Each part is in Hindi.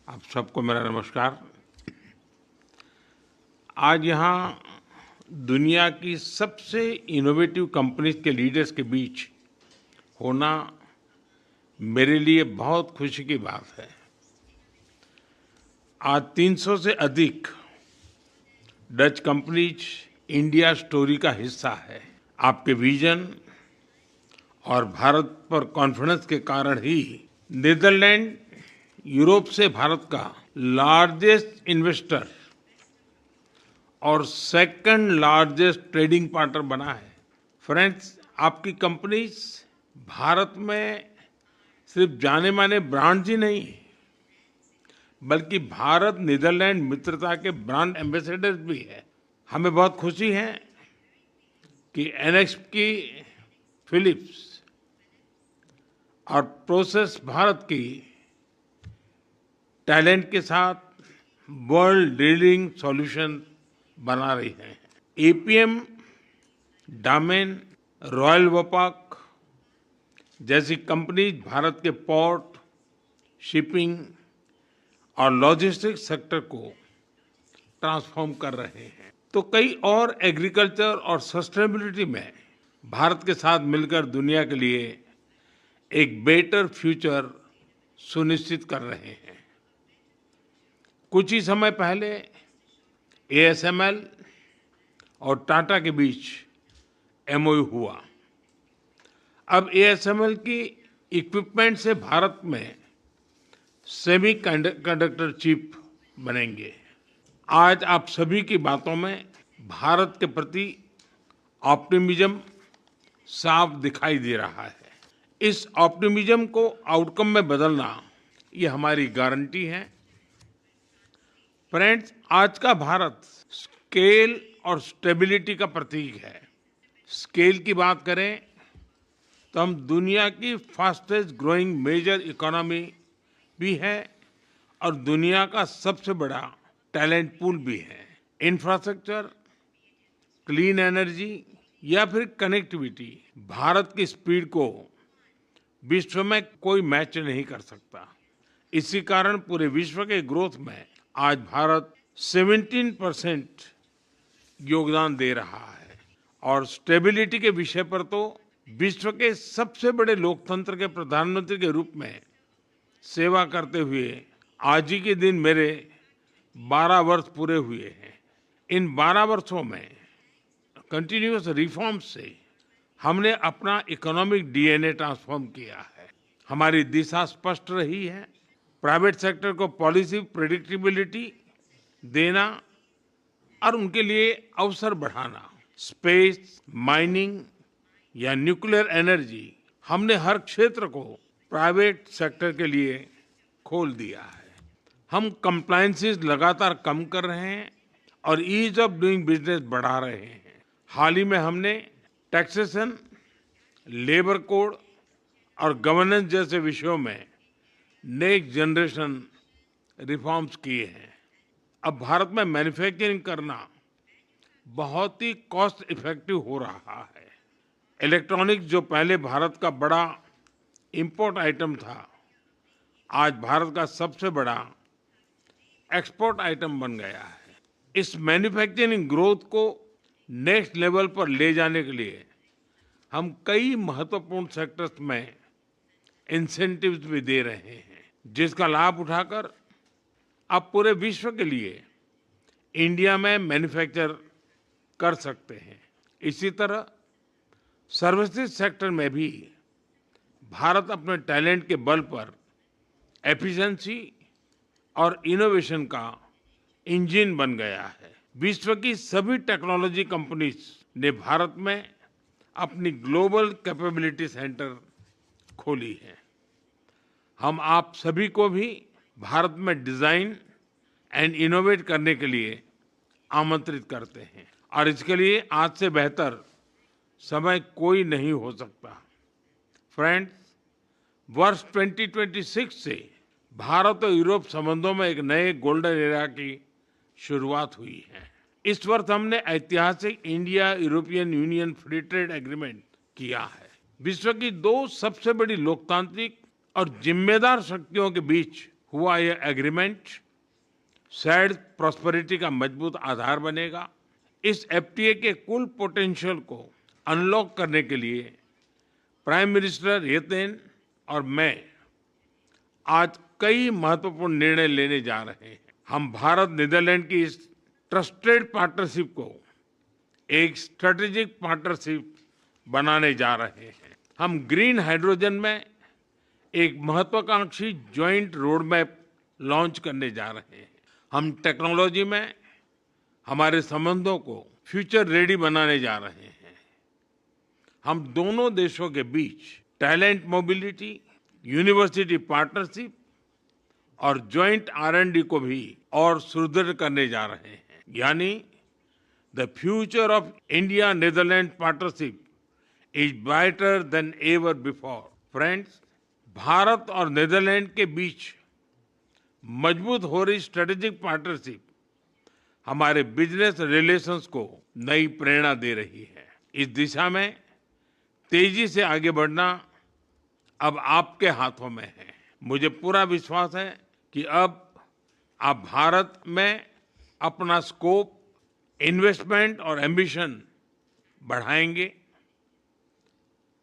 आप सबको मेरा नमस्कार। आज यहाँ दुनिया की सबसे इनोवेटिव कंपनीज के लीडर्स के बीच होना मेरे लिए बहुत खुशी की बात है। आज 300 से अधिक डच कंपनीज इंडिया स्टोरी का हिस्सा है। आपके विजन और भारत पर कॉन्फिडेंस के कारण ही नीदरलैंड यूरोप से भारत का लार्जेस्ट इन्वेस्टर और सेकंड लार्जेस्ट ट्रेडिंग पार्टनर बना है। फ्रेंड्स, आपकी कंपनीज भारत में सिर्फ जाने माने ब्रांड्स ही नहीं बल्कि भारत नीदरलैंड मित्रता के ब्रांड एम्बेसडर्स भी है। हमें बहुत खुशी है कि एनएक्सपी फिलिप्स और प्रोसेस भारत की टैलेंट के साथ वर्ल्ड लीडिंग सॉल्यूशन बना रही है। एपीएम, डामेन, रॉयल वोपाक जैसी कंपनीज भारत के पोर्ट, शिपिंग और लॉजिस्टिक्स सेक्टर को ट्रांसफॉर्म कर रहे हैं। तो कई और एग्रीकल्चर और सस्टेनेबिलिटी में भारत के साथ मिलकर दुनिया के लिए एक बेटर फ्यूचर सुनिश्चित कर रहे हैं। कुछ ही समय पहले एएसएमएल और टाटा के बीच एमओयू हुआ। अब एएसएमएल की इक्विपमेंट से भारत में सेमी कंडक्टर चिप बनेंगे। आज आप सभी की बातों में भारत के प्रति ऑप्टिमिज्म साफ दिखाई दे रहा है। इस ऑप्टिमिज्म को आउटकम में बदलना ये हमारी गारंटी है। फ्रेंड्स, आज का भारत स्केल और स्टेबिलिटी का प्रतीक है। स्केल की बात करें तो हम दुनिया की फास्टेस्ट ग्रोइंग मेजर इकोनॉमी भी है और दुनिया का सबसे बड़ा टैलेंट पूल भी है। इंफ्रास्ट्रक्चर, क्लीन एनर्जी या फिर कनेक्टिविटी, भारत की स्पीड को विश्व में कोई मैच नहीं कर सकता। इसी कारण पूरे विश्व के ग्रोथ में आज भारत 17% योगदान दे रहा है। और स्टेबिलिटी के विषय पर तो विश्व के सबसे बड़े लोकतंत्र के प्रधानमंत्री के रूप में सेवा करते हुए आज ही के दिन मेरे 12 वर्ष पूरे हुए हैं। इन 12 वर्षों में कंटिन्यूअस रिफॉर्म्स से हमने अपना इकोनॉमिक डीएनए ट्रांसफॉर्म किया है। हमारी दिशा स्पष्ट रही है। प्राइवेट सेक्टर को पॉलिसी प्रेडिक्टेबिलिटी देना और उनके लिए अवसर बढ़ाना। स्पेस, माइनिंग या न्यूक्लियर एनर्जी, हमने हर क्षेत्र को प्राइवेट सेक्टर के लिए खोल दिया है। हम कंप्लायंसेस लगातार कम कर रहे हैं और ईज ऑफ डूइंग बिजनेस बढ़ा रहे हैं। हाल ही में हमने टैक्सेशन, लेबर कोड और गवर्नेंस जैसे विषयों में नेक्स्ट जनरेशन रिफॉर्म्स किए हैं। अब भारत में मैन्युफैक्चरिंग करना बहुत ही कॉस्ट इफेक्टिव हो रहा है। इलेक्ट्रॉनिक्स, जो पहले भारत का बड़ा इंपोर्ट आइटम था, आज भारत का सबसे बड़ा एक्सपोर्ट आइटम बन गया है। इस मैन्युफैक्चरिंग ग्रोथ को नेक्स्ट लेवल पर ले जाने के लिए हम कई महत्वपूर्ण सेक्टर्स में इंसेंटिव्स भी दे रहे हैं, जिसका लाभ उठाकर आप पूरे विश्व के लिए इंडिया में मैन्युफैक्चर कर सकते हैं। इसी तरह सर्विसेज सेक्टर में भी भारत अपने टैलेंट के बल पर एफिशिएंसी और इनोवेशन का इंजन बन गया है। विश्व की सभी टेक्नोलॉजी कंपनीज ने भारत में अपनी ग्लोबल कैपेबिलिटी सेंटर खोली है। हम आप सभी को भी भारत में डिजाइन एंड इनोवेट करने के लिए आमंत्रित करते हैं और इसके लिए आज से बेहतर समय कोई नहीं हो सकता। फ्रेंड्स, वर्ष 2026 से भारत और यूरोप संबंधों में एक नए गोल्डन एरा की शुरुआत हुई है। इस वर्ष हमने ऐतिहासिक India European union free trade agreement किया है। विश्व की दो सबसे बड़ी लोकतांत्रिक और जिम्मेदार शक्तियों के बीच हुआ यह एग्रीमेंट शायद प्रॉस्पेरिटी का मजबूत आधार बनेगा। इस एफटीए के कुल पोटेंशियल को अनलॉक करने के लिए प्राइम मिनिस्टर येतेन और मैं आज कई महत्वपूर्ण निर्णय लेने जा रहे हैं। हम भारत नीदरलैंड की इस ट्रस्टेड पार्टनरशिप को एक स्ट्रेटेजिक पार्टनरशिप बनाने जा रहे हैं। हम ग्रीन हाइड्रोजन में एक महत्वाकांक्षी जॉइंट रोड मैप लॉन्च करने जा रहे हैं। हम टेक्नोलॉजी में हमारे संबंधों को फ्यूचर रेडी बनाने जा रहे हैं। हम दोनों देशों के बीच टैलेंट मोबिलिटी, यूनिवर्सिटी पार्टनरशिप और जॉइंट R&D को भी और सुदृढ़ करने जा रहे हैं। यानी the future of India Netherlands partnership is brighter than ever before. Friends, Bharat और नीदरलैंड के बीच मजबूत हो रही स्ट्रेटेजिक पार्टनरशिप हमारे बिजनेस रिलेशंस को नई प्रेरणा दे रही है। इस दिशा में तेजी से आगे बढ़ना अब आपके हाथों में है। मुझे पूरा विश्वास है कि अब आप भारत में अपना स्कोप, इन्वेस्टमेंट और एम्बिशन बढ़ाएंगे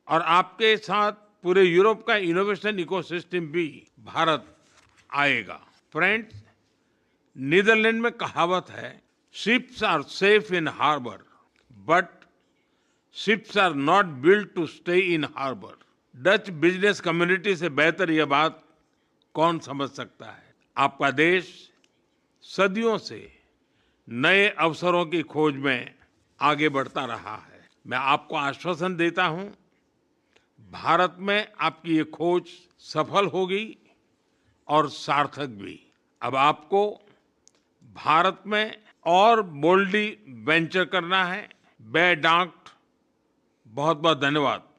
और आपके साथ पूरे यूरोप का इनोवेशन इकोसिस्टम भी भारत आएगा। फ्रेंड्स, नीदरलैंड में कहावत है, ships are safe in harbour but ships are not built to stay in harbour. Dutch business community से बेहतर यह बात कौन समझ सकता है। आपका देश सदियों से नए अवसरों की खोज में आगे बढ़ता रहा है। मैं आपको आश्वासन देता हूं, भारत में आपकी ये खोज सफल होगी और सार्थक भी। अब आपको भारत में और बोल्डली वेंचर करना है। बेर डाक्ट, बहुत बहुत धन्यवाद।